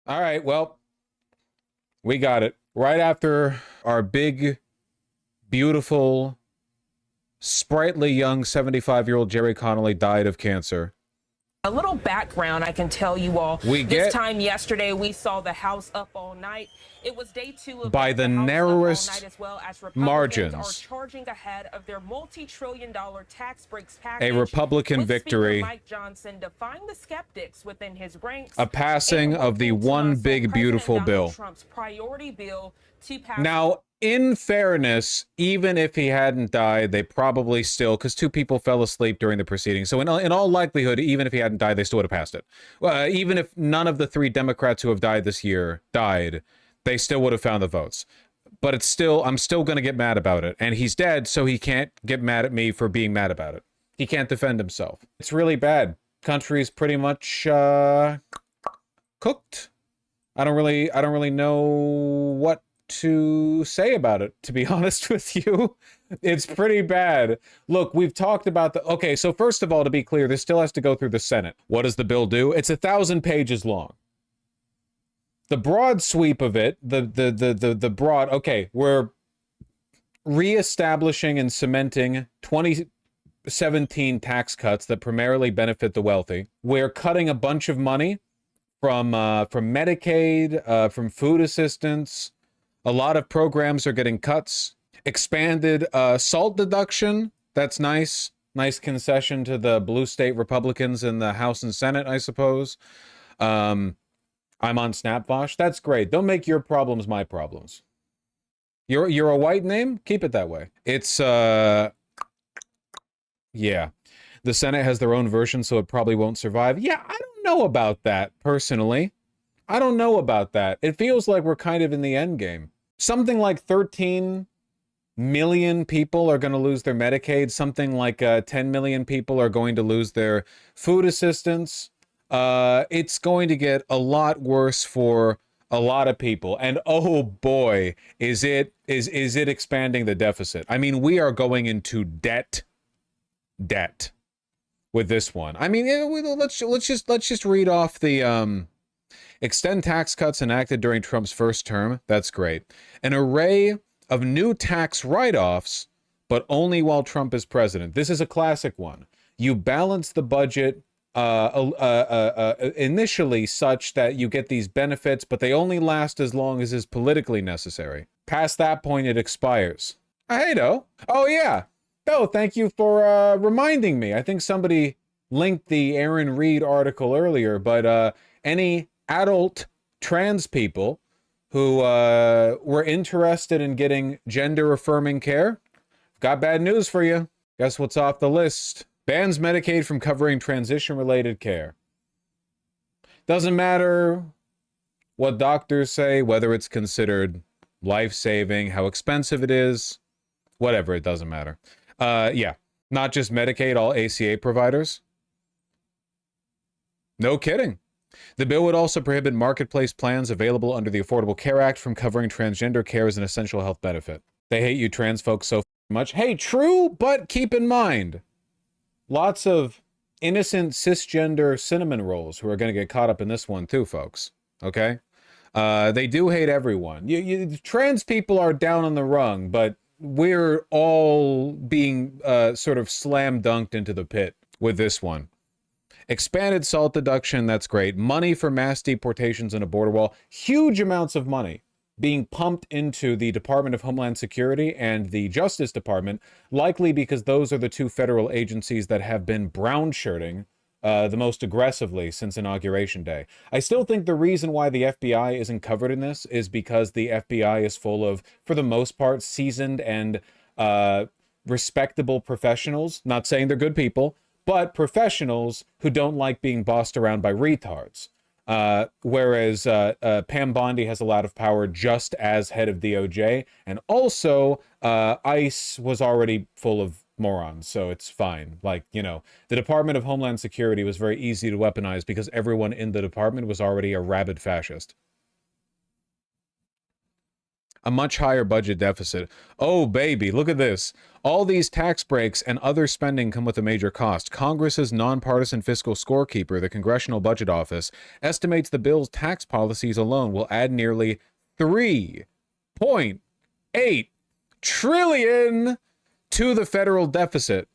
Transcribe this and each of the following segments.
All right, well, we got it. Right after our big, beautiful, sprightly young 75-year-old Jerry Connolly died of cancer. A little background I can tell you all. We This get, time yesterday, we saw the House up all night. It was day two of by the the House up all narrowest night, as well as Republicans are margins, charging ahead of their multi-trillion-dollar tax breaks package. a Republican with victory, Speaker Mike Johnson defying the skeptics within his ranks, a passing of the one big beautiful bill. Trump's priority bill to pass. Now, in fairness, even if he hadn't died, they probably still, because two people fell asleep during the proceedings. So in all likelihood, even if he hadn't died, they still would have passed it. Even if none of the three Democrats who have died this year died, they still would have found the votes. But it's still, I'm still going to get mad about it. And he's dead, so he can't get mad at me for being mad about it. He can't defend himself. It's really bad. Country's pretty much cooked. I don't really know what to say about it, to be honest with you. It's pretty bad. Look, we've talked about okay, so first of all, to be clear, this still has to go through the Senate. What does the bill do? It's 1,000 pages long. The broad sweep of it, the broad, okay, we're reestablishing and cementing 2017 tax cuts that primarily benefit the wealthy. We're cutting a bunch of money from Medicaid, from food assistance. A lot of programs are getting cuts. Expanded SALT deduction. That's nice. Nice concession to the blue state Republicans in the House and Senate, I suppose. I'm on Snapvosh. That's great. Don't make your problems my problems. You're a white name? Keep it that way. It's, yeah. The Senate has their own version, so it probably won't survive. Yeah, I don't know about that, personally. I don't know about that. It feels like we're kind of in the end game. Something like 13 million people are going to lose their Medicaid. Something like 10 million people are going to lose their food assistance. It's going to get a lot worse for a lot of people. And oh boy, is it expanding the deficit. I mean, we are going into debt with this one. I mean, let's just read off the extend tax cuts enacted during Trump's first term. That's great. An array of new tax write-offs, but only while Trump is president. This is a classic one. You balance the budget initially such that you get these benefits, but they only last as long as is politically necessary. Past that point, it expires. Hey, do. Oh, yeah. No, thank you for reminding me. I think somebody linked the Aaron Reed article earlier, but any adult trans people who were interested in getting gender-affirming care, got bad news for you. Guess what's off the list? Bans Medicaid from covering transition-related care. Doesn't matter what doctors say, whether it's considered life-saving, how expensive it is, whatever, it doesn't matter. Yeah, not just Medicaid, all ACA providers. No kidding. The bill would also prohibit marketplace plans available under the Affordable Care Act from covering transgender care as an essential health benefit. They hate you trans folks so much. Hey, true, but keep in mind, lots of innocent cisgender cinnamon rolls who are going to get caught up in this one too, folks. Okay? They do hate everyone. Trans people are down on the rung, but we're all being sort of slam dunked into the pit with this one. Expanded SALT deduction, that's great. Money for mass deportations and a border wall. Huge amounts of money being pumped into the Department of Homeland Security and the Justice Department, likely because those are the two federal agencies that have been brown-shirting the most aggressively since Inauguration Day. I still think the reason why the FBI isn't covered in this is because the FBI is full of, for the most part, seasoned and respectable professionals. Not saying they're good people, but professionals who don't like being bossed around by retards. Whereas Pam Bondi has a lot of power just as head of DOJ. And also, ICE was already full of morons, so it's fine. Like, you know, the Department of Homeland Security was very easy to weaponize because everyone in the department was already a rabid fascist. A much higher budget deficit. Oh, baby, look at this. All these tax breaks and other spending come with a major cost. Congress's nonpartisan fiscal scorekeeper, the Congressional Budget Office, estimates the bill's tax policies alone will add nearly 3.8 trillion to the federal deficit.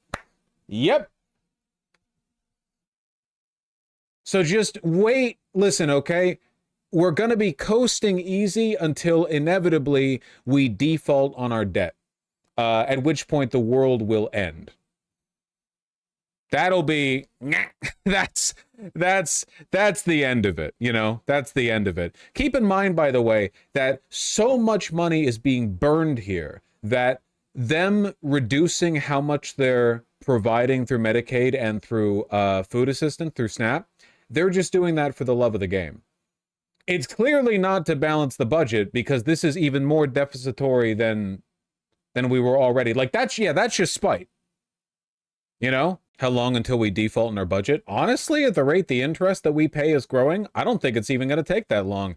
Yep. So just wait. Listen, okay? We're going to be coasting easy until inevitably we default on our debt, at which point the world will end. That'll be, that's the end of it, you know? That's the end of it. Keep in mind, by the way, that so much money is being burned here that them reducing how much they're providing through Medicaid and through food assistance, through SNAP, they're just doing that for the love of the game. It's clearly not to balance the budget, because this is even more deficitary than we were already. Like, that's just spite. You know? How long until we default in our budget? Honestly, at the rate the interest that we pay is growing, I don't think it's even going to take that long.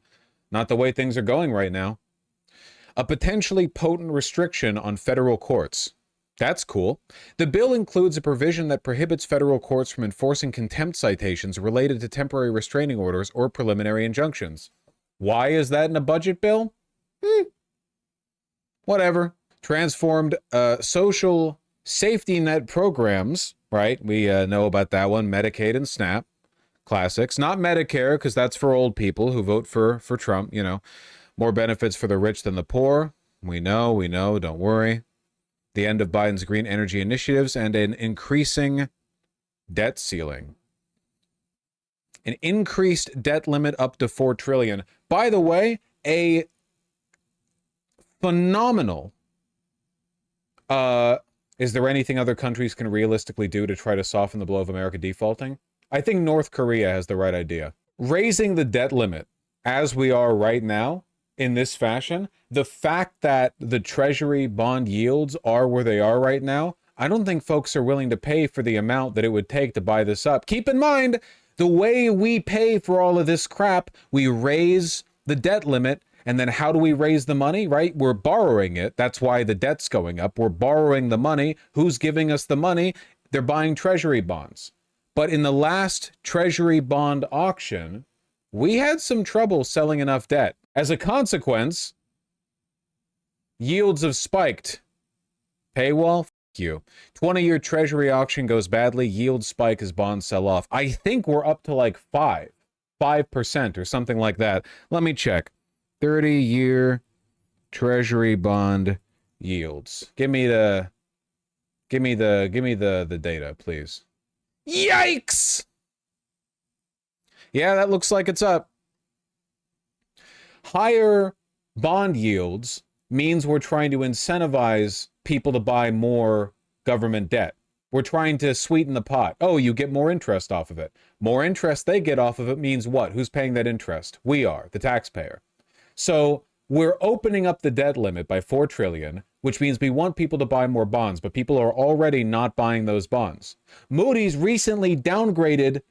Not the way things are going right now. A potentially potent restriction on federal courts. That's cool. The bill includes a provision that prohibits federal courts from enforcing contempt citations related to temporary restraining orders or preliminary injunctions. Why is that in a budget bill? Whatever. Transformed social safety net programs, right? We know about that one, Medicaid and SNAP. Classics. Not Medicare, because that's for old people who vote for Trump, you know. More benefits for the rich than the poor. We know, don't worry. The end of Biden's green energy initiatives, and an increasing debt ceiling. An increased debt limit up to $4 trillion. By the way, a phenomenal, is there anything other countries can realistically do to try to soften the blow of America defaulting? I think North Korea has the right idea. Raising the debt limit as we are right now, in this fashion, the fact that the Treasury bond yields are where they are right now, I don't think folks are willing to pay for the amount that it would take to buy this up. Keep in mind, the way we pay for all of this crap, we raise the debt limit, and then how do we raise the money, right? We're borrowing it. That's why the debt's going up. We're borrowing the money. Who's giving us the money? They're buying Treasury bonds. But in the last Treasury bond auction, we had some trouble selling enough debt. As a consequence, yields have spiked. Paywall? F you. 20-year Treasury auction goes badly. Yields spike as bonds sell off. I think we're up to like 5% or something like that. Let me check. 30-year Treasury bond yields. Give me the data, please. Yikes! Yeah, that looks like it's up. Higher bond yields means we're trying to incentivize people to buy more government debt. We're trying to sweeten the pot. Oh, you get more interest off of it. More interest they get off of it means what? Who's paying that interest? We are, the taxpayer. So we're opening up the debt limit by $4 trillion, which means we want people to buy more bonds, but people are already not buying those bonds. Moody's recently downgraded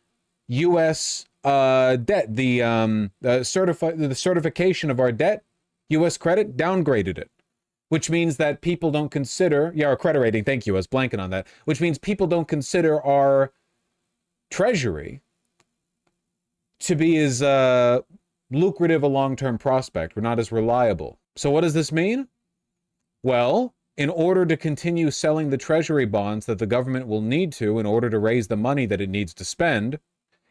U.S. debt, the certification of our debt, U.S. credit, downgraded it, which means that people don't consider, our credit rating, thank you, I was blanking on that, which means people don't consider our treasury to be as lucrative a long-term prospect. We're not as reliable. So what does this mean? Well, in order to continue selling the treasury bonds that the government will need to in order to raise the money that it needs to spend,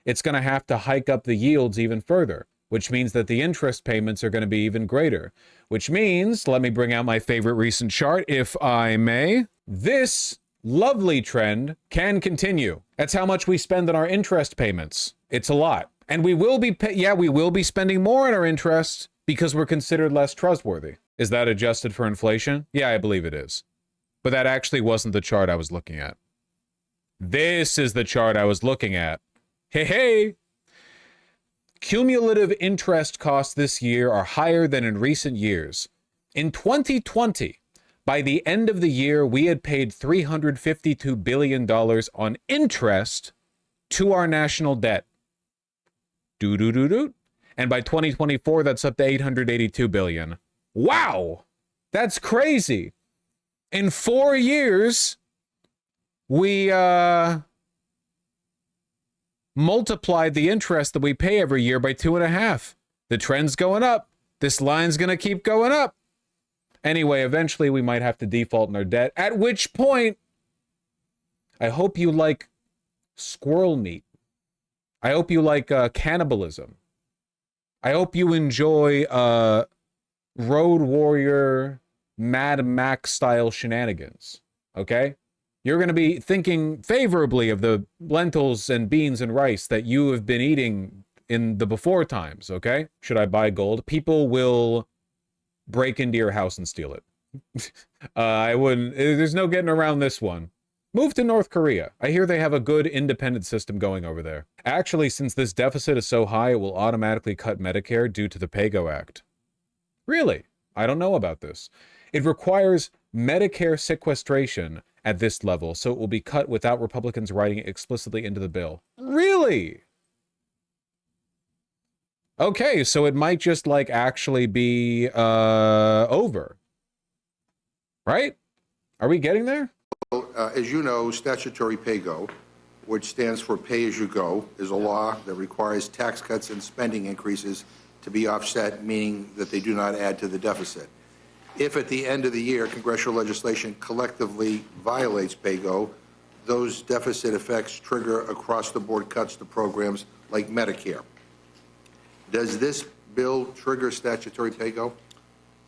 it's going to have to hike up the yields even further, which means that the interest payments are going to be even greater, which means, let me bring out my favorite recent chart, if I may. This lovely trend can continue. That's how much we spend on our interest payments. It's a lot. And we will be spending more on our interest because we're considered less trustworthy. Is that adjusted for inflation? Yeah, I believe it is. But that actually wasn't the chart I was looking at. This is the chart I was looking at. Hey! Cumulative interest costs this year are higher than in recent years. In 2020, by the end of the year, we had paid $352 billion on interest to our national debt. And by 2024, that's up to $882 billion. Wow, that's crazy. In 4 years, we multiplied the interest that we pay every year by 2.5. The trend's going up. This line's going to keep going up. Anyway, eventually we might have to default in our debt, at which point, I hope you like squirrel meat. I hope you like cannibalism. I hope you enjoy Road Warrior, Mad Max style shenanigans. Okay? You're going to be thinking favorably of the lentils and beans and rice that you have been eating in the before times. Okay? Should I buy gold? People will break into your house and steal it. I wouldn't. There's no getting around this one. Move to North Korea. I hear they have a good independent system going over there. Actually, since this deficit is so high, it will automatically cut Medicare due to the PAYGO Act. Really? I don't know about this. It requires Medicare sequestration at this level, so it will be cut without Republicans writing it explicitly into the bill. Really? Okay, so it might just like actually be over. Right? Are we getting there? As you know, statutory PAYGO, which stands for pay-as-you-go, is a law that requires tax cuts and spending increases to be offset, meaning that they do not add to the deficit. If at the end of the year congressional legislation collectively violates PAYGO, those deficit effects trigger across-the-board cuts to programs like Medicare. Does this bill trigger statutory PAYGO?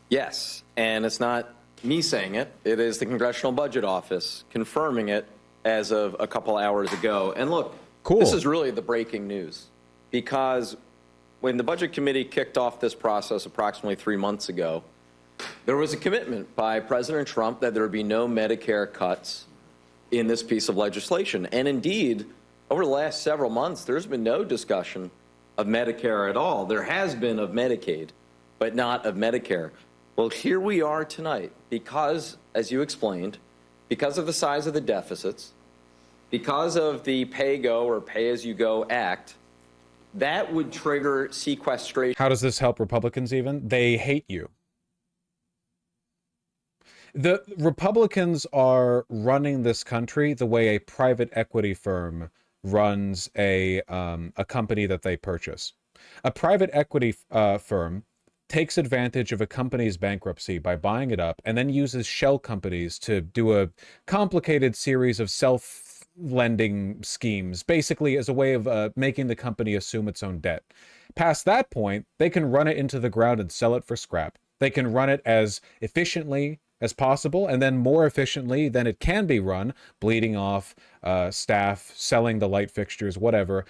Yes, and it's not me saying it. It is the Congressional Budget Office confirming it as of a couple hours ago. And look, cool. This is really the breaking news, because when the Budget Committee kicked off this process approximately 3 months ago, there was a commitment by President Trump that there would be no Medicare cuts in this piece of legislation. And indeed, over the last several months, there's been no discussion of Medicare at all. There has been of Medicaid, but not of Medicare. Well, here we are tonight because, as you explained, because of the size of the deficits, because of the PAYGO or Pay-as-you-go Act, that would trigger sequestration. How does this help Republicans even? They hate you. The Republicans are running this country the way a private equity firm runs a company that they purchase. A private equity firm takes advantage of a company's bankruptcy by buying it up and then uses shell companies to do a complicated series of self-lending schemes, basically as a way of making the company assume its own debt. Past that point, they can run it into the ground and sell it for scrap. They can run it as efficiently as possible, and then more efficiently than it can be run, bleeding off staff, selling the light fixtures, whatever.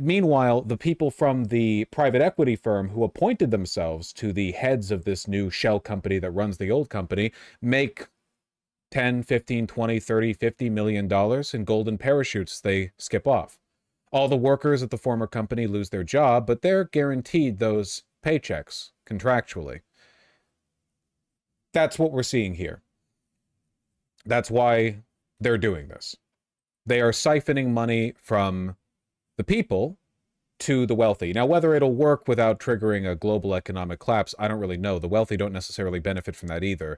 Meanwhile, the people from the private equity firm who appointed themselves to the heads of this new shell company that runs the old company make 10, 15, 20, 30, 50 million dollars in golden parachutes they skip off. All the workers at the former company lose their job, but they're guaranteed those paychecks contractually. That's what we're seeing here. That's why they're doing this. They are siphoning money from the people to the wealthy. Now, whether it'll work without triggering a global economic collapse, I don't really know. The wealthy don't necessarily benefit from that either.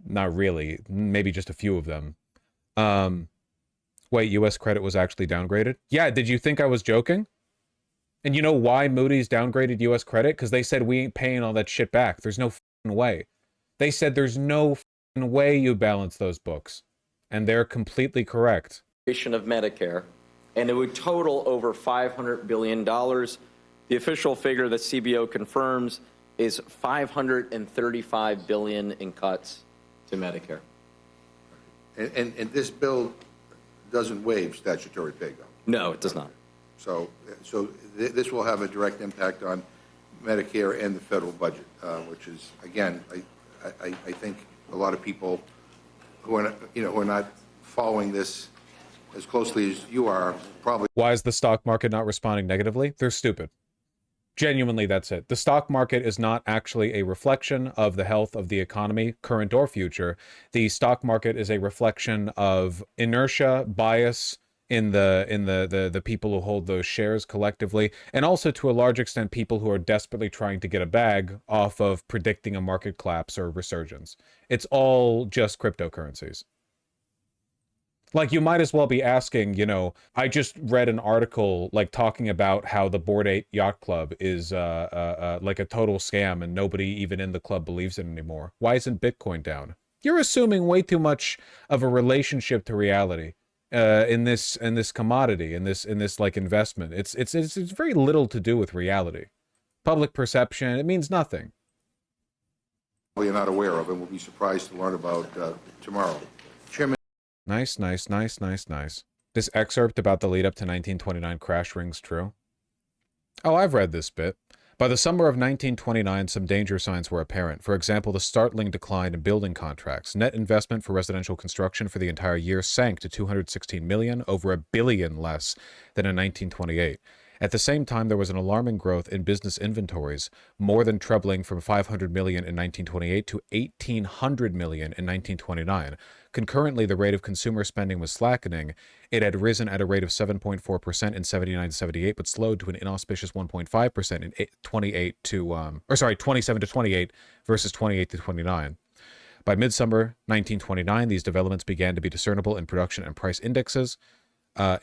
Not really. Maybe just a few of them. Wait, U.S. credit was actually downgraded? Yeah, did you think I was joking? And you know why Moody's downgraded U.S. credit? Because they said we ain't paying all that shit back. There's no f***ing way. They said there's no f***ing way you balance those books. And they're completely correct. Of Medicare, and it would total over $500 billion. The official figure that CBO confirms is $535 billion in cuts to Medicare. And this bill doesn't waive statutory PAYGO? No, it does not. So this will have a direct impact on Medicare and the federal budget, which is, again, I think a lot of people who are not following this as closely as you are probably. Why is the stock market not responding negatively? They're stupid. Genuinely, that's it. The stock market is not actually a reflection of the health of the economy, current or future. The stock market is a reflection of inertia, bias, in the people who hold those shares collectively, and also to a large extent people who are desperately trying to get a bag off of predicting a market collapse or resurgence. It's all just cryptocurrencies. Like, you might as well be asking, you know, I just read an article like talking about how the Bored Ape Yacht Club is like a total scam and nobody even in the club believes it anymore. Why isn't Bitcoin down? You're assuming way too much of a relationship to reality in this commodity, in this like investment. It's very little to do with reality. Public perception, it means nothing. You're not aware of and will be surprised to learn about tomorrow. Chairman. Nice. This excerpt about the lead up to 1929 crash rings true. Oh, I've read this bit. By the summer of 1929, some danger signs were apparent. For example, the startling decline in building contracts. Net investment for residential construction for the entire year sank to $216 million, over $1 billion less than in 1928. At the same time, there was an alarming growth in business inventories, more than trebling from $500 million in 1928 to $1,800 million in 1929. Concurrently, the rate of consumer spending was slackening. It had risen at a rate of 7.4% in 79-78, but slowed to an inauspicious 1.5% in 27 to 28 versus 28 to 29. By midsummer 1929, these developments began to be discernible in production and price indexes.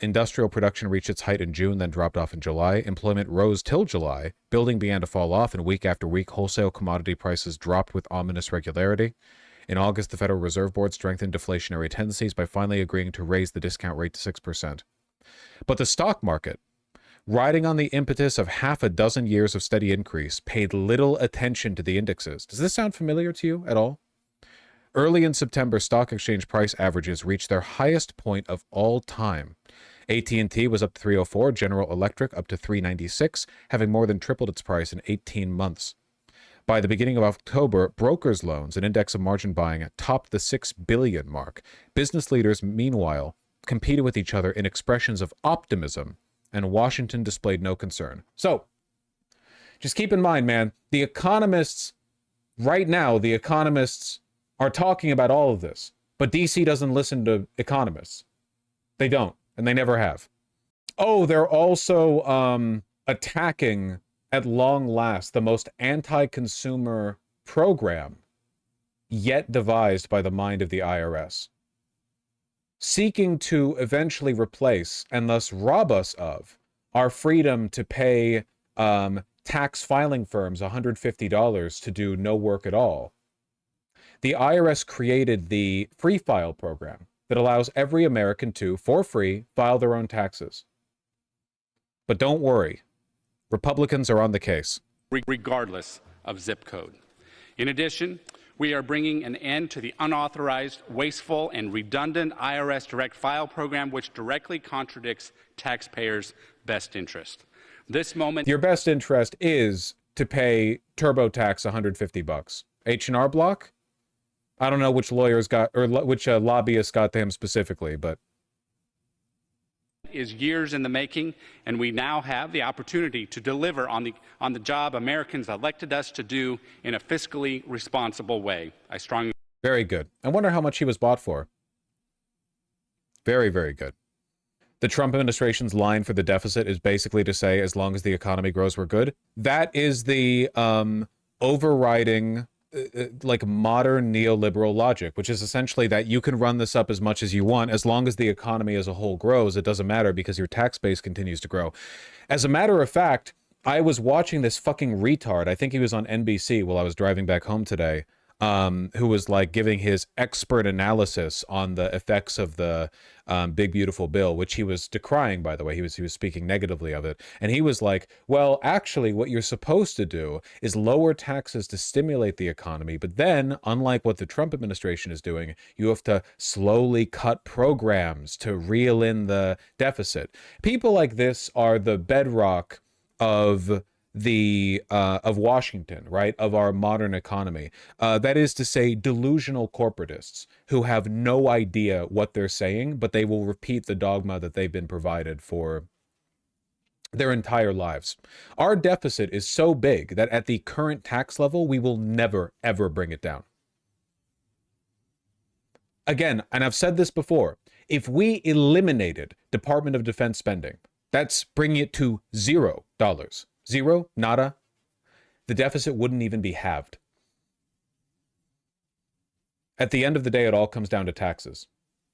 Industrial production reached its height in June, then dropped off in July. Employment rose till July. Building began to fall off, and week after week, wholesale commodity prices dropped with ominous regularity. In August, the Federal Reserve Board strengthened deflationary tendencies by finally agreeing to raise the discount rate to 6%. But the stock market, riding on the impetus of half a dozen years of steady increase, paid little attention to the indexes. Does this sound familiar to you at all? Early in September, stock exchange price averages reached their highest point of all time. AT&T was up to 304, General Electric up to 396, having more than tripled its price in 18 months. By the beginning of October, brokers' loans, an index of margin buying, topped the 6 billion mark. Business leaders, meanwhile, competed with each other in expressions of optimism, and Washington displayed no concern. So, just keep in mind, man, the economists, right now, the economists are talking about all of this, but DC doesn't listen to economists. They don't, and they never have. Oh, they're also attacking, at long last, the most anti-consumer program yet devised by the mind of the IRS, seeking to eventually replace, and thus rob us of, our freedom to pay tax filing firms $150 to do no work at all. The IRS created the Free File program that allows every American to, for free, file their own taxes. But don't worry, Republicans are on the case. Regardless of zip code. In addition, we are bringing an end to the unauthorized, wasteful, and redundant IRS direct file program, which directly contradicts taxpayers' best interest. Your best interest is to pay TurboTax $150. H&R Block? I don't know which lawyers got, or which lobbyists got to him specifically, but is years in the making, and we now have the opportunity to deliver on the job Americans elected us to do in a fiscally responsible way. Very good. I wonder how much he was bought for. Very, very good. The Trump administration's line for the deficit is basically to say, as long as the economy grows, we're good. That is the overriding like modern neoliberal logic, which is essentially that you can run this up as much as you want as long as the economy as a whole grows. It doesn't matter because your tax base continues to grow. As a matter of fact, I was watching this fucking retard, I think he was on NBC while I was driving back home today, who was like giving his expert analysis on the effects of the big beautiful bill, which he was decrying, by the way. He was speaking negatively of it, and he was like, well, actually what you're supposed to do is lower taxes to stimulate the economy, but then, unlike what the Trump administration is doing, you have to slowly cut programs to reel in the deficit. People like this are the bedrock of Washington, right? Of our modern economy. That is to say, delusional corporatists who have no idea what they're saying, but they will repeat the dogma that they've been provided for their entire lives. Our deficit is so big that at the current tax level, we will never, ever bring it down. Again, and I've said this before, If we eliminated Department of Defense spending, that's bringing it to $0. Zero, nada. The deficit wouldn't even be halved. At the end of the day, it all comes down to taxes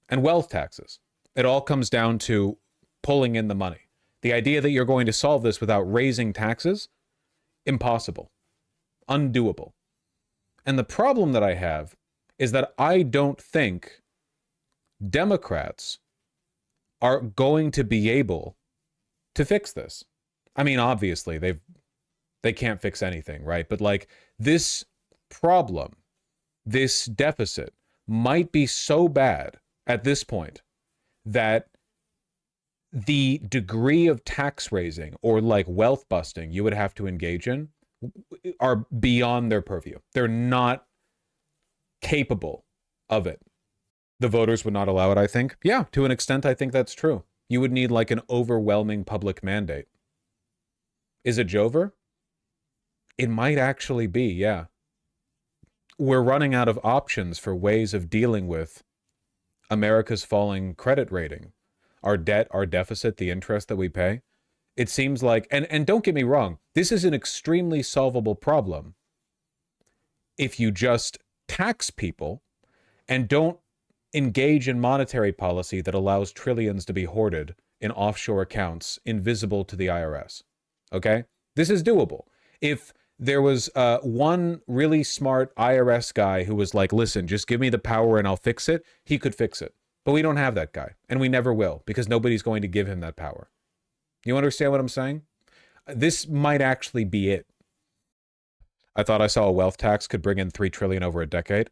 and wealth taxes. It all comes down to pulling in the money. The idea that you're going to solve this without raising taxes, impossible, undoable. And the problem that I have is that I don't think Democrats are going to be able to fix this. I mean, obviously, they can't fix anything, right? But like, this problem, this deficit might be so bad at this point that the degree of tax raising or like wealth busting you would have to engage in are beyond their purview. They're not capable of it. The voters would not allow it, I think. Yeah, to an extent, I think that's true. You would need like an overwhelming public mandate. Is it Jover? It might actually be, yeah. We're running out of options for ways of dealing with America's falling credit rating, our debt, our deficit, the interest that we pay. It seems like, and don't get me wrong, this is an extremely solvable problem if you just tax people and don't engage in monetary policy that allows trillions to be hoarded in offshore accounts invisible to the IRS. Okay? This is doable. If there was one really smart IRS guy who was like, listen, just give me the power and I'll fix it, he could fix it. But we don't have that guy, and we never will, because nobody's going to give him that power. You understand what I'm saying? This might actually be it. I thought I saw a wealth tax could bring in $3 trillion over a decade.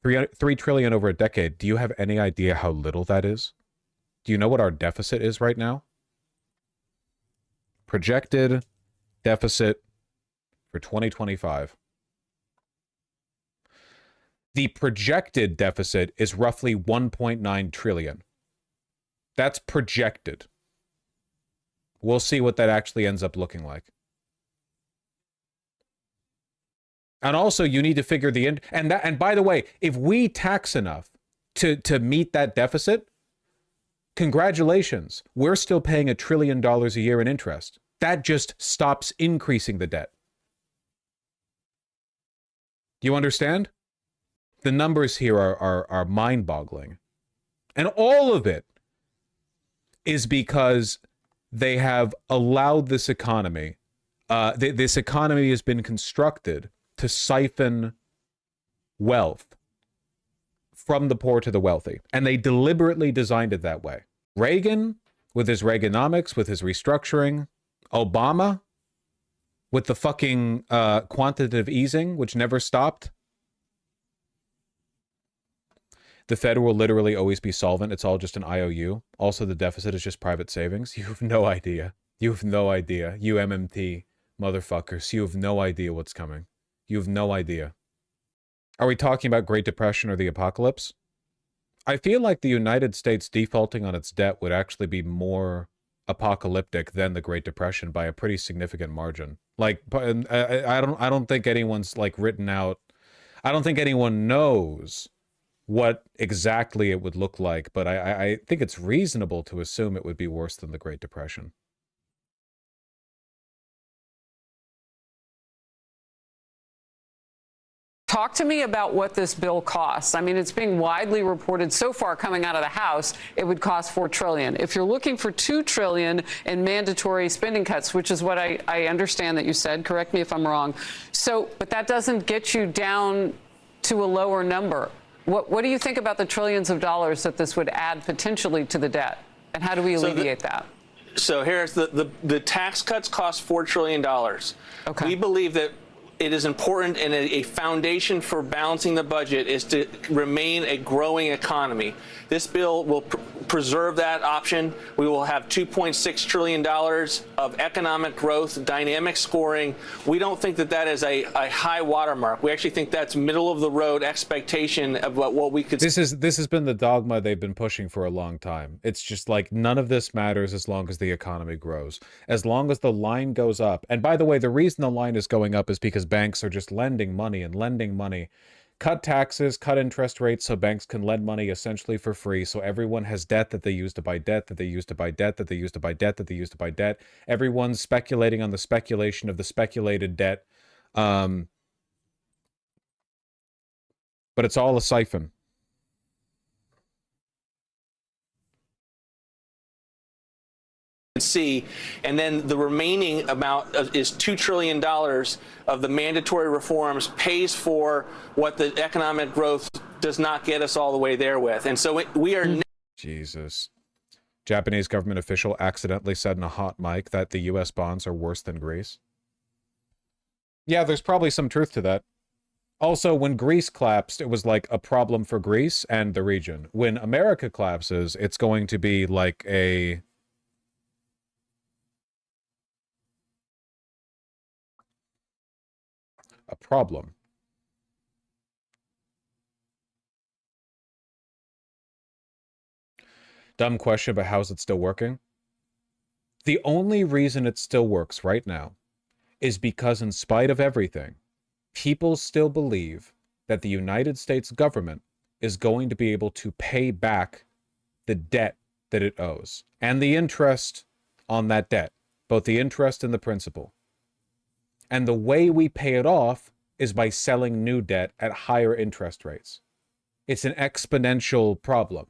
$3 trillion over a decade. Do you have any idea how little that is? Do you know what our deficit is right now? Projected deficit for 2025. The projected deficit is roughly 1.9 trillion. That's projected. We'll see what that actually ends up looking like. And also, you need to figure and by the way, if we tax enough to meet that deficit, congratulations, we're still paying $1 trillion a year in interest. That just stops increasing the debt. Do you understand? The numbers here are mind-boggling. And all of it is because they have allowed this economy, this economy has been constructed to siphon wealth from the poor to the wealthy. And they deliberately designed it that way. Reagan, with his Reaganomics, with his restructuring. Obama, with the fucking quantitative easing, which never stopped. The Fed will literally always be solvent. It's all just an IOU. Also, the deficit is just private savings. You have no idea. You have no idea. You MMT motherfuckers. You have no idea what's coming. You have no idea. Are we talking about Great Depression or the apocalypse? I feel like the United States defaulting on its debt would actually be more apocalyptic than the Great Depression by a pretty significant margin. Like, I don't think anyone's like written out. I don't think anyone knows what exactly it would look like, but I think it's reasonable to assume it would be worse than the Great Depression. Talk to me about what this bill costs. I mean, it's being widely reported so far coming out of the House, it would cost $4 trillion. If you're looking for $2 trillion in mandatory spending cuts, which is what I understand that you said, correct me if I'm wrong. So, but that doesn't get you down to a lower number. What do you think about the trillions of dollars that this would add potentially to the debt? And how do we alleviate that? So here's the tax cuts cost $4 trillion. Okay. We believe that it is important, and a foundation for balancing the budget is to remain a growing economy. This bill will preserve that option. We will have $2.6 trillion of economic growth, dynamic scoring. We don't think that that is a high watermark. We actually think that's middle of the road expectation of what we could. This has been the dogma they've been pushing for a long time. It's just like none of this matters as long as the economy grows. As long as the line goes up. And by the way, the reason the line is going up is because banks are just lending money Cut taxes, cut interest rates so banks can lend money essentially for free. So everyone has debt that they use to buy debt, that they use to buy debt, that they use to buy debt, that they use to buy debt. Everyone's speculating on the speculation of the speculated debt. But it's all a siphon. See, and then the remaining amount is $2 trillion of the mandatory reforms pays for what the economic growth does not get us all the way there with. And so we are... Jesus. Japanese government official accidentally said in a hot mic that the U.S. bonds are worse than Greece. Yeah, there's probably some truth to that. Also, when Greece collapsed, it was like a problem for Greece and the region. When America collapses, it's going to be like a problem. Dumb question, but how's it still working? The only reason it still works right now is because, in spite of everything, people still believe that the United States government is going to be able to pay back the debt that it owes and the interest on that debt, both the interest and the principal. And the way we pay it off is by selling new debt at higher interest rates. It's an exponential problem.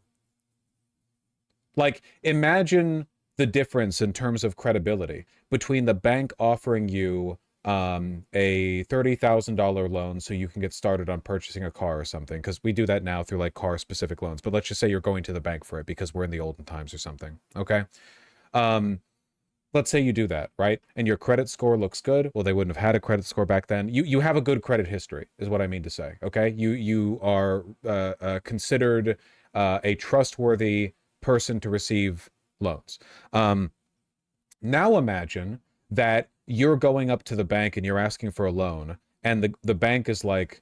Like, imagine the difference in terms of credibility between the bank offering you a $30,000 loan so you can get started on purchasing a car or something, because we do that now through like car specific loans, but let's just say you're going to the bank for it because we're in the olden times or something. Okay. Let's say you do that, right? And your credit score looks good. Well, they wouldn't have had a credit score back then. You have a good credit history is what I mean to say. Okay. You are considered a trustworthy person to receive loans. Now imagine that you're going up to the bank and you're asking for a loan, and the bank is like,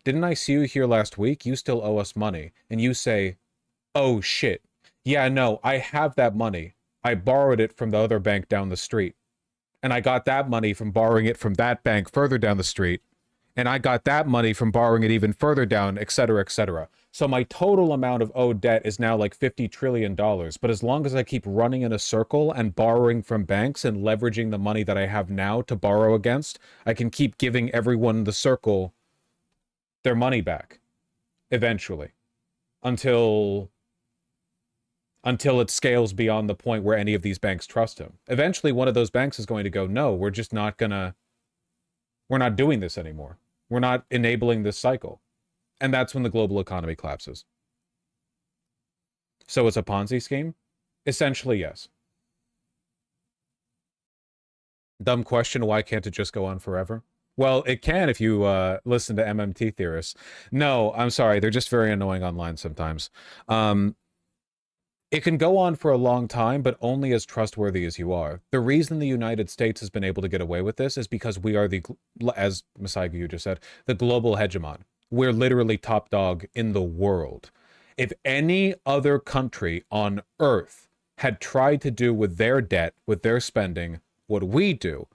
didn't I see you here last week? You still owe us money. And you say, oh shit. Yeah, no, I have that money. I borrowed it from the other bank down the street. And I got that money from borrowing it from that bank further down the street. And I got that money from borrowing it even further down, et cetera, et cetera. So my total amount of owed debt is now like $50 trillion. But as long as I keep running in a circle and borrowing from banks and leveraging the money that I have now to borrow against, I can keep giving everyone in the circle their money back eventually until it scales beyond the point where any of these banks trust him. Eventually, one of those banks is going to go, no, we're not doing this anymore. We're not enabling this cycle. And that's when the global economy collapses. So it's a Ponzi scheme? Essentially, yes. Dumb question, why can't it just go on forever? Well, it can if you listen to MMT theorists. No, I'm sorry, they're just very annoying online sometimes. It can go on for a long time, but only as trustworthy as you are. The reason the United States has been able to get away with this is because we are as Messiah you just said, the global hegemon. We're literally top dog in the world. If any other country on earth had tried to do with their debt, with their spending, what we do,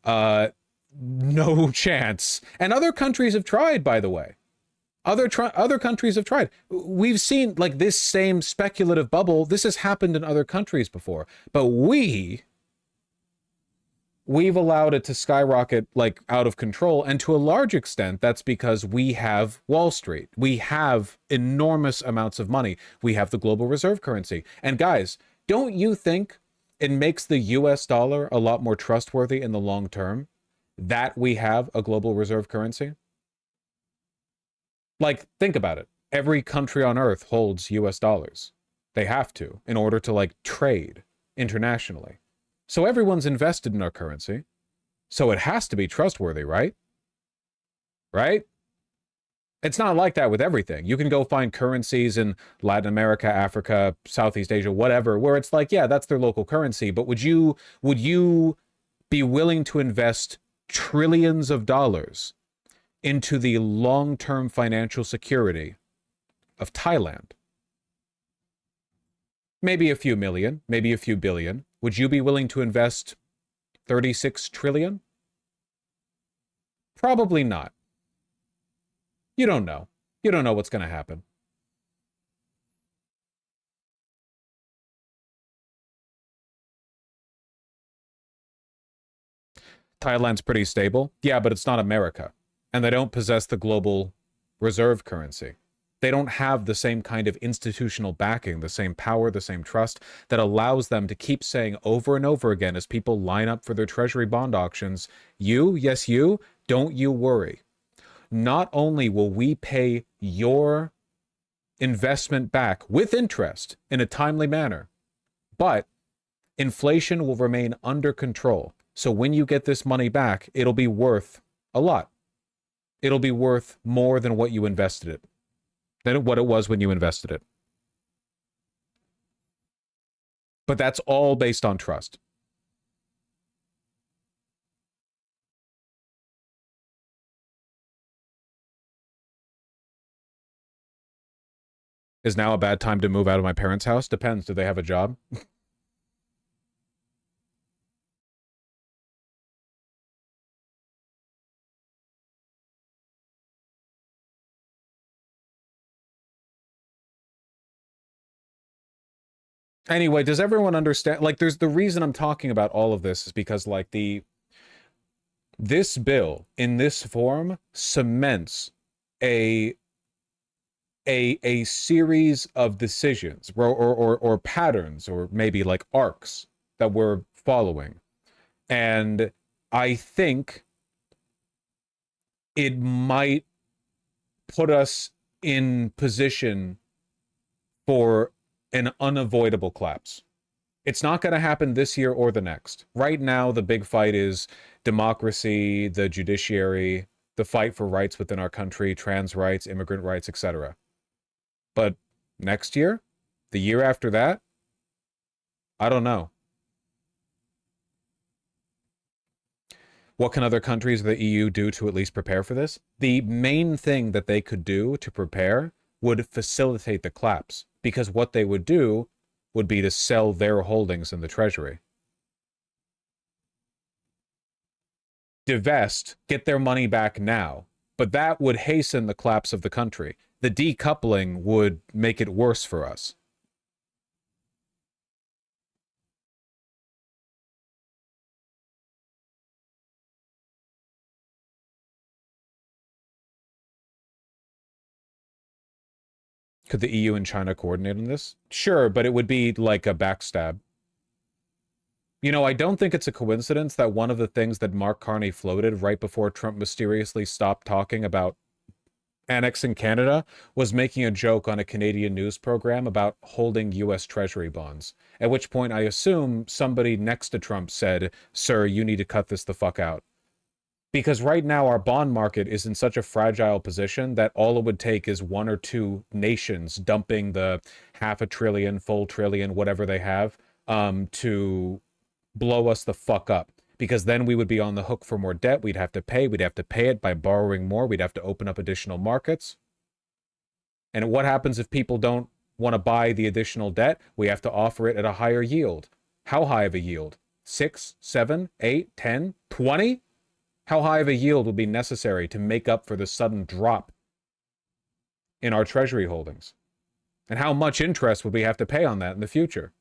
no chance. And other countries have tried, by the way. Other countries have tried. We've seen like this same speculative bubble. This has happened in other countries before, but we've allowed it to skyrocket like out of control. And to a large extent, that's because we have Wall Street. We have enormous amounts of money. We have the global reserve currency. And guys, don't you think it makes the US dollar a lot more trustworthy in the long term that we have a global reserve currency? Like, think about it. Every country on earth holds US dollars. They have to in order to like trade internationally. So everyone's invested in our currency. So it has to be trustworthy, right? Right? It's not like that with everything. You can go find currencies in Latin America, Africa, Southeast Asia, whatever, where it's like, yeah, that's their local currency. But would you be willing to invest trillions of dollars into the long-term financial security of Thailand? Maybe a few million, maybe a few billion. Would you be willing to invest 36 trillion? Probably not. You don't know. You don't know what's going to happen. Thailand's pretty stable. Yeah, but it's not America. And they don't possess the global reserve currency. They don't have the same kind of institutional backing, the same power, the same trust that allows them to keep saying over and over again as people line up for their treasury bond auctions, you, yes you, don't you worry. Not only will we pay your investment back with interest in a timely manner, but inflation will remain under control. So when you get this money back, it'll be worth a lot. It'll be worth more than what you invested it, than what it was when you invested it. But that's all based on trust. Is now a bad time to move out of my parents' house? Depends. Do they have a job? Anyway, does everyone understand? Like, there's the reason I'm talking about all of this is because, like, this bill in this form cements a series of decisions or patterns or maybe like arcs that we're following. And I think it might put us in position for an unavoidable collapse. It's not going to happen this year or the next. Right now, the big fight is democracy, the judiciary, the fight for rights within our country, trans rights, immigrant rights, etc. But next year, the year after that, I don't know. What can other countries of the EU do to at least prepare for this? The main thing that they could do to prepare would facilitate the collapse, because what they would do would be to sell their holdings in the treasury. Divest, get their money back now, but that would hasten the collapse of the country. The decoupling would make it worse for us. Could the EU and China coordinate on this? Sure, but it would be like a backstab. You know, I don't think it's a coincidence that one of the things that Mark Carney floated right before Trump mysteriously stopped talking about annexing Canada was making a joke on a Canadian news program about holding U.S. Treasury bonds. At which point I assume somebody next to Trump said, "Sir, you need to cut this the fuck out." Because right now our bond market is in such a fragile position that all it would take is one or two nations dumping the $500 billion, full trillion, whatever they have, to blow us the fuck up. Because then we would be on the hook for more debt. We'd have to pay it by borrowing more. We'd have to open up additional markets. And what happens if people don't want to buy the additional debt? We have to offer it at a higher yield. How high of a yield? 6, 7, 8, 10, 20? How high of a yield would be necessary to make up for the sudden drop in our treasury holdings? And how much interest would we have to pay on that in the future?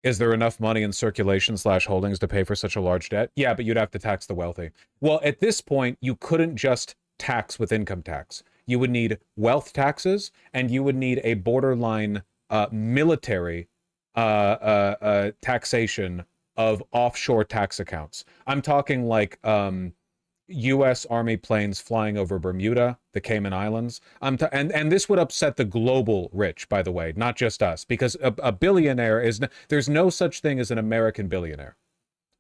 Is there enough money in circulation / holdings to pay for such a large debt? Yeah, but you'd have to tax the wealthy. Well, at this point, you couldn't just tax with income tax. You would need wealth taxes, and you would need a borderline military taxation of offshore tax accounts. I'm talking like U.S. Army planes flying over Bermuda, the Cayman Islands. And this would upset the global rich, by the way, not just us, because a billionaire is, there's no such thing as an American billionaire.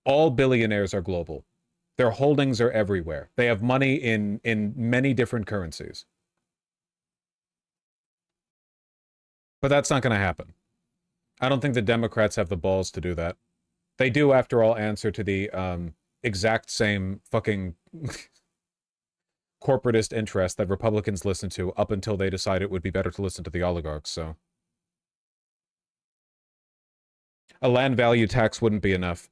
All billionaires are global. Their holdings are everywhere. They have money in many different currencies. But that's not going to happen. I don't think the Democrats have the balls to do that. They do, after all, answer to the exact same fucking corporatist interest that Republicans listen to up until they decide it would be better to listen to the oligarchs, so. A land value tax wouldn't be enough.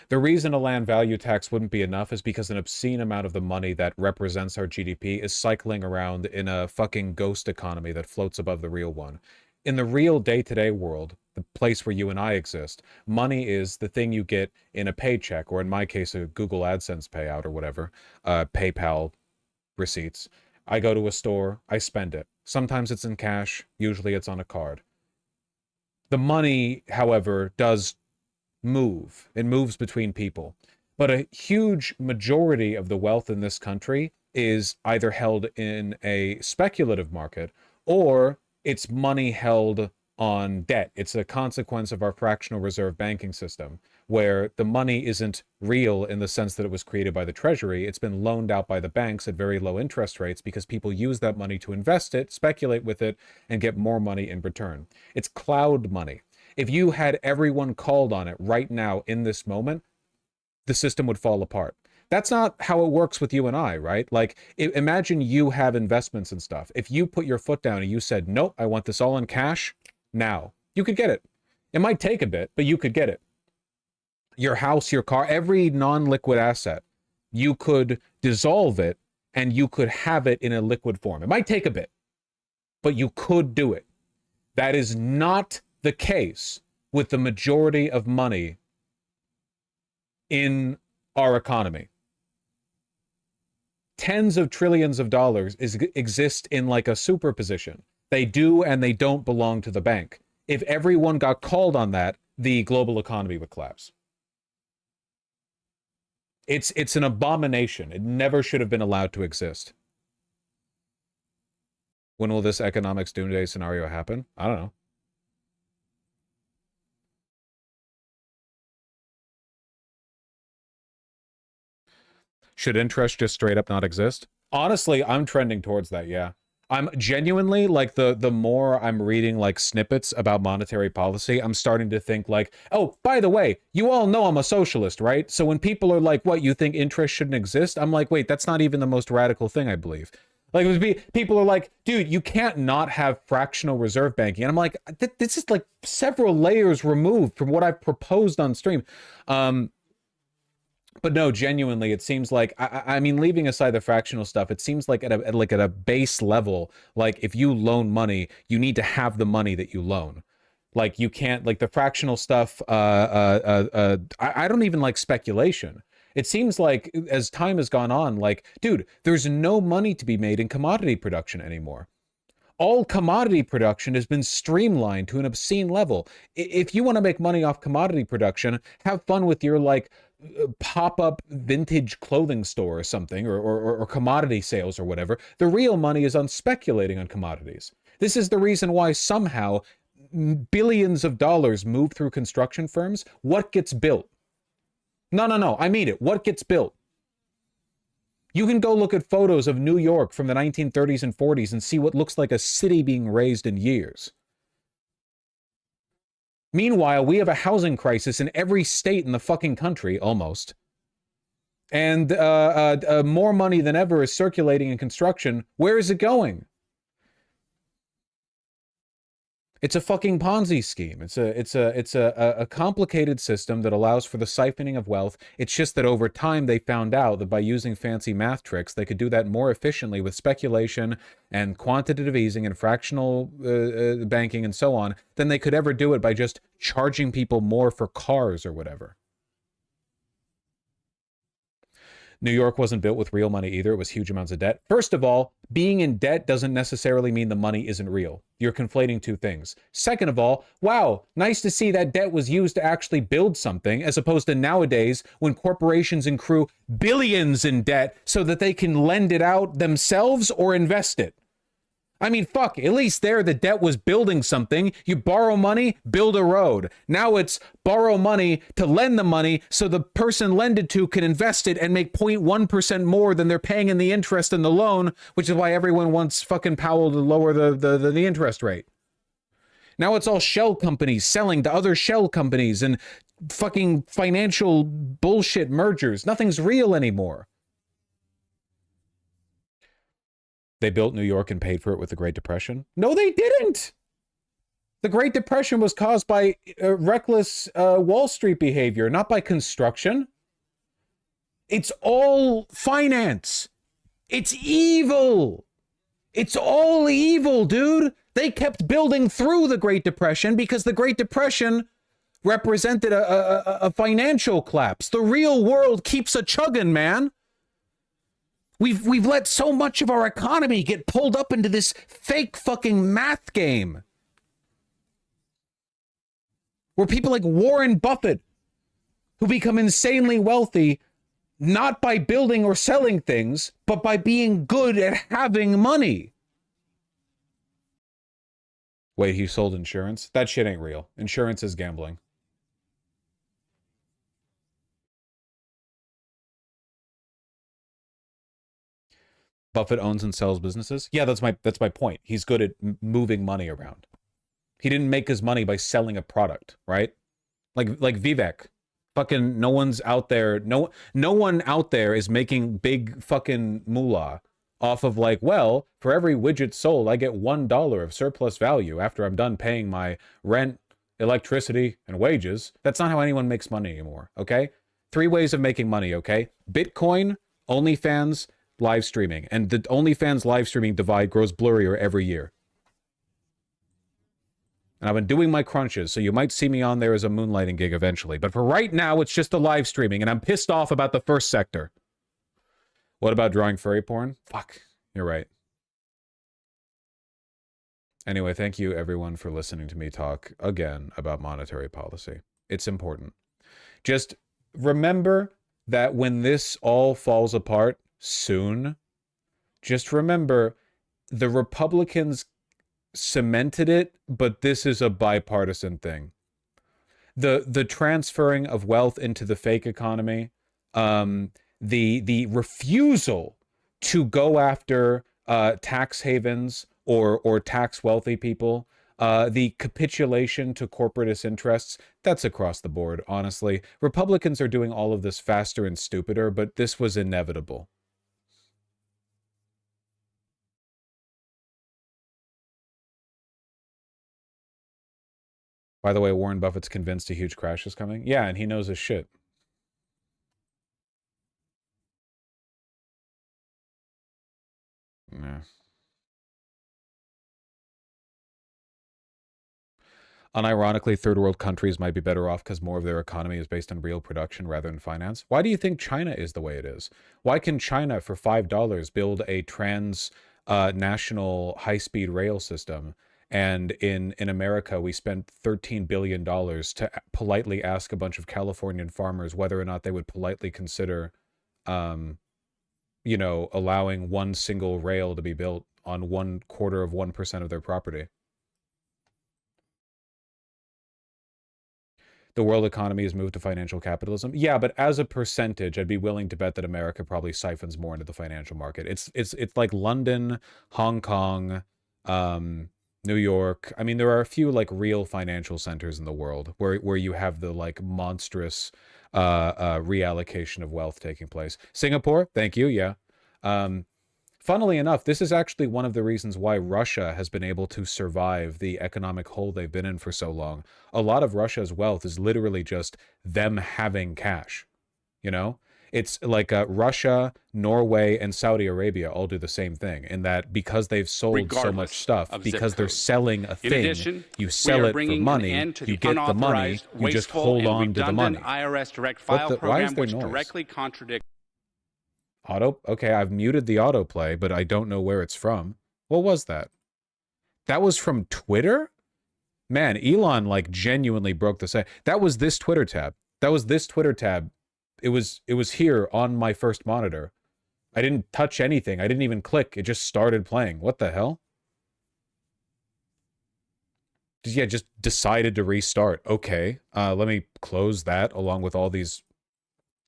The reason a land value tax wouldn't be enough is because an obscene amount of the money that represents our GDP is cycling around in a fucking ghost economy that floats above the real one. In the real day-to-day world, the place where you and I exist, money is the thing you get in a paycheck, or in my case, a Google AdSense payout or whatever, PayPal receipts. I go to a store, I spend it. Sometimes it's in cash, usually it's on a card. The money, however, does move. It moves between people. But a huge majority of the wealth in this country is either held in a speculative market or it's money held on debt. It's a consequence of our fractional reserve banking system, where the money isn't real in the sense that it was created by the Treasury. It's been loaned out by the banks at very low interest rates because people use that money to invest it, speculate with it, and get more money in return. It's cloud money. If you had everyone called on it right now in this moment, the system would fall apart. That's not how it works with you and I, right? Like, imagine you have investments and stuff. If you put your foot down and you said, nope, I want this all in cash now, you could get it. It might take a bit, but you could get it. Your house, your car, every non-liquid asset, you could dissolve it and you could have it in a liquid form. It might take a bit, but you could do it. That is not the case with the majority of money in our economy. Tens of trillions of dollars exist in like a superposition. They do and they don't belong to the bank. If everyone got called on that, the global economy would collapse. It's an abomination. It never should have been allowed to exist. When will this economics doomsday scenario happen? I don't know. Should interest just straight up not exist? Honestly, I'm trending towards that, yeah. I'm genuinely, like, the more I'm reading, like, snippets about monetary policy, I'm starting to think, like, oh, by the way, you all know I'm a socialist, right? So when people are like, what, you think interest shouldn't exist? I'm like, wait, that's not even the most radical thing, I believe. Like, it would be, people are like, dude, you can't not have fractional reserve banking. And I'm like, this is, like, several layers removed from what I've proposed on stream. But no, genuinely, it seems like, I mean, leaving aside the fractional stuff, it seems like at a base level, like if you loan money, you need to have the money that you loan. Like you can't, like the fractional stuff, I don't even like speculation. It seems like as time has gone on, like, dude, there's no money to be made in commodity production anymore. All commodity production has been streamlined to an obscene level. If you want to make money off commodity production, have fun with your, like, pop-up vintage clothing store or something, or commodity sales or whatever. The real money is on speculating on commodities. This is the reason why somehow billions of dollars move through construction firms. What gets built? No, I mean it. What gets built? You can go look at photos of New York from the 1930s and 40s and see what looks like a city being raised in years. Meanwhile, we have a housing crisis in every state in the fucking country, almost. And more money than ever is circulating in construction. Where is it going? It's a fucking Ponzi scheme. It's a complicated system that allows for the siphoning of wealth. It's just that over time they found out that by using fancy math tricks, they could do that more efficiently with speculation and quantitative easing and fractional banking and so on than they could ever do it by just charging people more for cars or whatever. New York wasn't built with real money either. It was huge amounts of debt. First of all, being in debt doesn't necessarily mean the money isn't real. You're conflating two things. Second of all, wow, nice to see that debt was used to actually build something, as opposed to nowadays when corporations accrue billions in debt so that they can lend it out themselves or invest it. I mean, fuck, at least there the debt was building something. You borrow money, build a road. Now it's borrow money to lend the money so the person lended to can invest it and make 0.1% more than they're paying in the interest in the loan, which is why everyone wants fucking Powell to lower the interest rate. Now it's all shell companies selling to other shell companies and fucking financial bullshit mergers. Nothing's real anymore. They built New York and paid for it with the Great Depression? No, they didn't. The Great Depression was caused by reckless Wall Street behavior, not by construction. It's all finance. It's evil. It's all evil, dude. They kept building through the Great Depression because the Great Depression represented a financial collapse. The real world keeps a chugging, man. We've let so much of our economy get pulled up into this fake fucking math game. Where people like Warren Buffett, who become insanely wealthy, not by building or selling things, but by being good at having money. Wait, he sold insurance? That shit ain't real. Insurance is gambling. Buffett owns and sells businesses? Yeah, that's my point. He's good at moving money around. He didn't make his money by selling a product, right? Like Vivek. Fucking no one's out there. No one out there is making big fucking moolah off of like, well, for every widget sold, I get $1 of surplus value after I'm done paying my rent, electricity, and wages. That's not how anyone makes money anymore, okay? 3 ways of making money, okay? Bitcoin, OnlyFans, live streaming. And the OnlyFans live streaming divide grows blurrier every year. And I've been doing my crunches, so you might see me on there as a moonlighting gig eventually. But for right now, it's just the live streaming, and I'm pissed off about the first sector. What about drawing furry porn? Fuck, you're right. Anyway, thank you everyone for listening to me talk again about monetary policy. It's important. Just remember that when this all falls apart soon, just remember the Republicans cemented it, but this is a bipartisan thing. The transferring of wealth into the fake economy, the refusal to go after tax havens or tax wealthy people, the capitulation to corporatist interests, that's across the board, honestly. Republicans are doing all of this faster and stupider, but this was inevitable. By the way, Warren Buffett's convinced a huge crash is coming. Yeah, and he knows his shit. Yeah. Unironically, third world countries might be better off because more of their economy is based on real production rather than finance. Why do you think China is the way it is? Why can China, for $5, build a national high-speed rail system? And in America, we spent $13 billion to politely ask a bunch of Californian farmers whether or not they would politely consider, you know, allowing one single rail to be built on 1/4% of their property. The world economy has moved to financial capitalism. Yeah, but as a percentage, I'd be willing to bet that America probably siphons more into the financial market. It's like London, Hong Kong, New York. I mean, there are a few like real financial centers in the world where you have the like monstrous reallocation of wealth taking place. Singapore, thank you. Yeah. Funnily enough, this is actually one of the reasons why Russia has been able to survive the economic hole they've been in for so long. A lot of Russia's wealth is literally just them having cash. You know, it's like Russia, Norway, and Saudi Arabia all do the same thing in that because they've sold so much stuff, because they're selling a thing, addition, you sell it for money, you get the money, you just hold on to the money. IRS direct file program which directly contradicts. Okay, I've muted the autoplay, but I don't know where it's from. What was that? That was from Twitter? Man, Elon like genuinely broke the site. That was this Twitter tab. It was here on my first monitor. I didn't touch anything. I didn't even click. It just started playing. What the hell? Yeah, just decided to restart. Okay, let me close that along with all these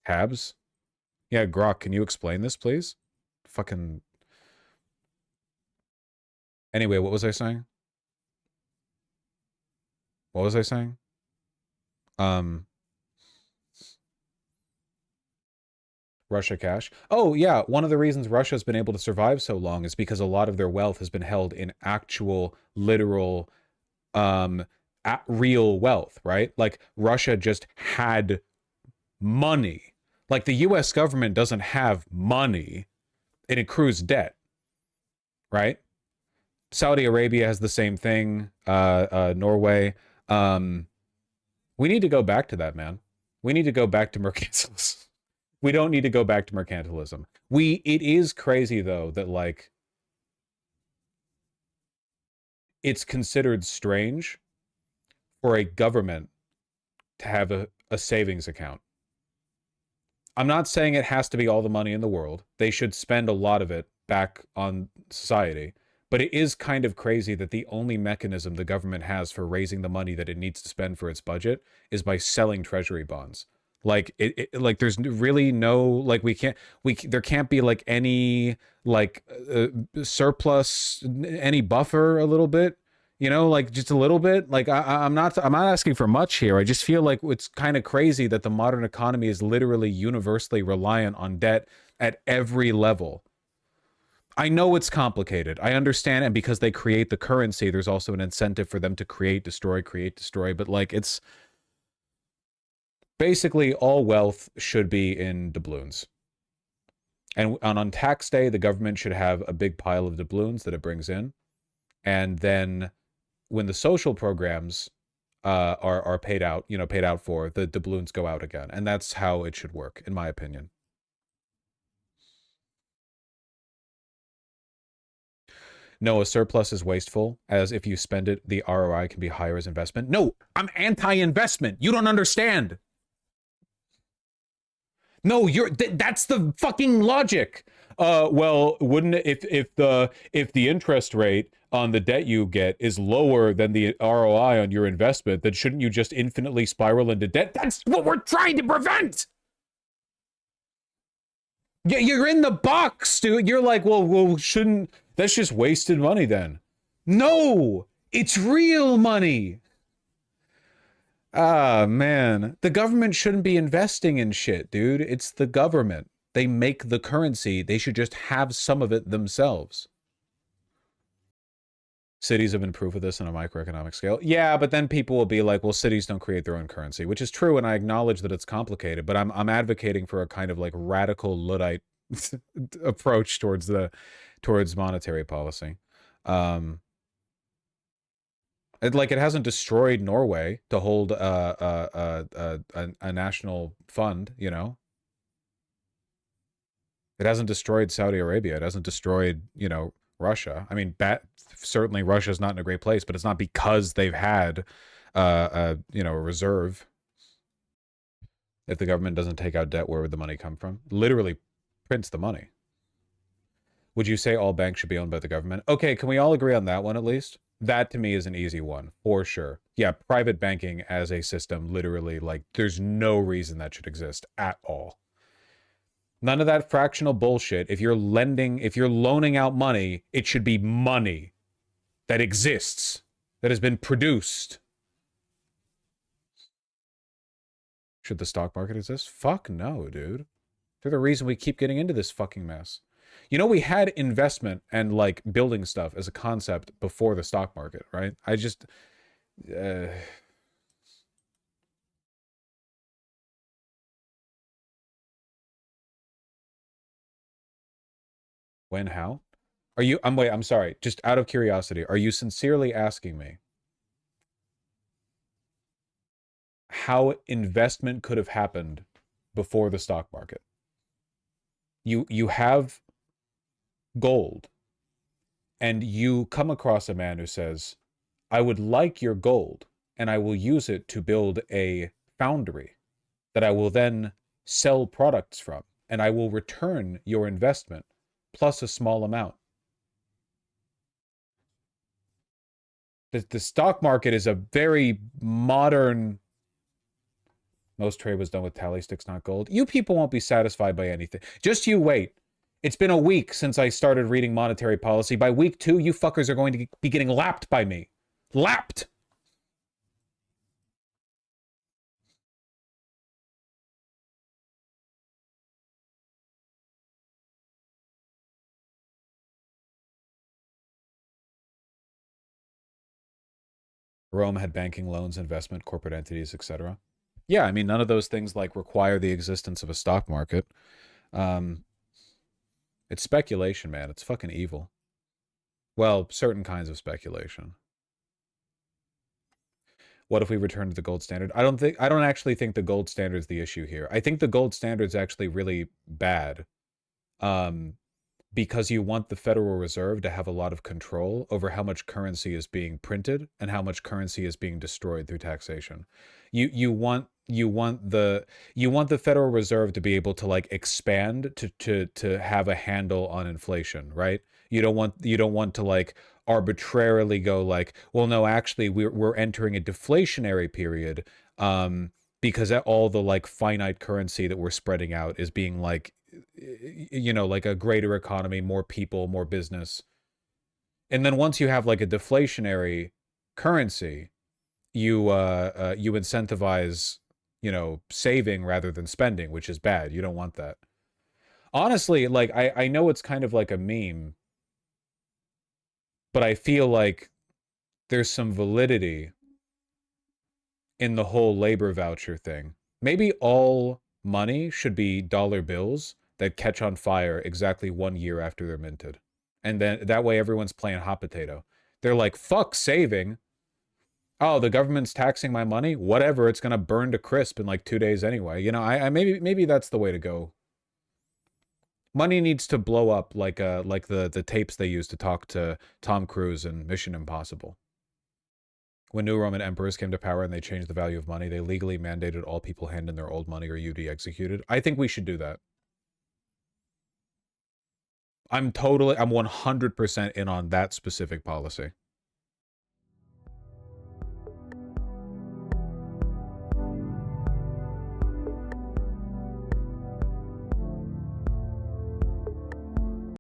tabs. Yeah, Grok, can you explain this, please? Fucking... Anyway, what was I saying? Russia cash. Oh, yeah, one of the reasons Russia's been able to survive so long is because a lot of their wealth has been held in actual, literal at real wealth, right? Like Russia just had money. Like the US government doesn't have money. It accrues debt, right? Saudi Arabia has the same thing. Norway. We need to go back to that, man. We need to go back to mercantilism. We don't need to go back to mercantilism. It is crazy though that like it's considered strange for a government to have a savings account. I'm not saying it has to be all the money in the world. They should spend a lot of it back on society. But it is kind of crazy that the only mechanism the government has for raising the money that it needs to spend for its budget is by selling treasury bonds. Like like there's really no like there can't be like any like surplus, any buffer a little bit, you know, like just a little bit. Like I'm not asking for much here. I just feel like it's kind of crazy that the modern economy is literally universally reliant on debt at every level. I know it's complicated. I understand, and because they create the currency, there's also an incentive for them to create, destroy, but like it's basically all wealth should be in doubloons. And on tax day, the government should have a big pile of doubloons that it brings in. And then when the social programs are paid out, you know, paid out for, the doubloons go out again. And that's how it should work, in my opinion. No, a surplus is wasteful, as if you spend it, the ROI can be higher as investment. No, I'm anti-investment. You don't understand. No, that's the fucking logic. Well, wouldn't it, if the interest rate on the debt you get is lower than the ROI on your investment, then shouldn't you just infinitely spiral into debt? That's what we're trying to prevent. Yeah, you're in the box, dude. You're like, well, shouldn't that's just wasted money then? No, it's real money. Ah, man. The government shouldn't be investing in shit, dude. It's the government. They make the currency. They should just have some of it themselves. Cities have been proof of this on a microeconomic scale. Yeah, but then people will be like, well, cities don't create their own currency, which is true, and I acknowledge that it's complicated, but I'm advocating for a kind of like radical Luddite approach towards monetary policy. It hasn't destroyed Norway to hold a national fund, you know. It hasn't destroyed Saudi Arabia. It hasn't destroyed, you know, Russia. I mean, certainly Russia's not in a great place, but it's not because they've had, you know, a reserve. If the government doesn't take out debt, where would the money come from? Literally prints the money. Would you say all banks should be owned by the government? Okay, can we all agree on that one at least? That to me is an easy one, for sure. Yeah, private banking as a system, literally, like, there's no reason that should exist at all. None of that fractional bullshit. If you're loaning out money, it should be money that exists, that has been produced. Should the stock market exist? Fuck no, dude. They're the reason we keep getting into this fucking mess. You know, we had investment and like building stuff as a concept before the stock market, right? I just when, how? I'm sorry, just out of curiosity, are you sincerely asking me how investment could have happened before the stock market? You have gold, and you come across a man who says, I would like your gold, and I will use it to build a foundry that I will then sell products from, and I will return your investment plus a small amount. The stock market is a very modern. Most trade was done with tally sticks, not gold. You people won't be satisfied by anything. Just you wait. It's been a week since I started reading monetary policy. By week 2, you fuckers are going to be getting lapped by me. Lapped! Rome had banking, loans, investment, corporate entities, etc. Yeah, I mean, none of those things like require the existence of a stock market. It's speculation, man. It's fucking evil. Well, certain kinds of speculation. What if we return to the gold standard? I don't actually think the gold standard is the issue here. I think the gold standard is actually really bad. Because you want the Federal Reserve to have a lot of control over how much currency is being printed and how much currency is being destroyed through taxation. You want the Federal Reserve to be able to like expand to have a handle on inflation, right? You don't want to like arbitrarily go like, well, no, actually we're entering a deflationary period because all the like finite currency that we're spreading out is being like, you know, like a greater economy, more people, more business. And then once you have like a deflationary currency, you incentivize, you know, saving rather than spending, which is bad. You don't want that. Honestly, like I know it's kind of like a meme, but I feel like there's some validity in the whole labor voucher thing. Maybe all money should be dollar bills that catch on fire exactly 1 year after they're minted. And then that way everyone's playing hot potato. They're like, fuck saving. Oh, the government's taxing my money? Whatever, it's going to burn to crisp in like 2 days anyway. You know, I maybe that's the way to go. Money needs to blow up like the tapes they used to talk to Tom Cruise in Mission Impossible. When new Roman emperors came to power and they changed the value of money, they legally mandated all people hand in their old money or you'd be executed. I think we should do that. I'm 100% in on that specific policy.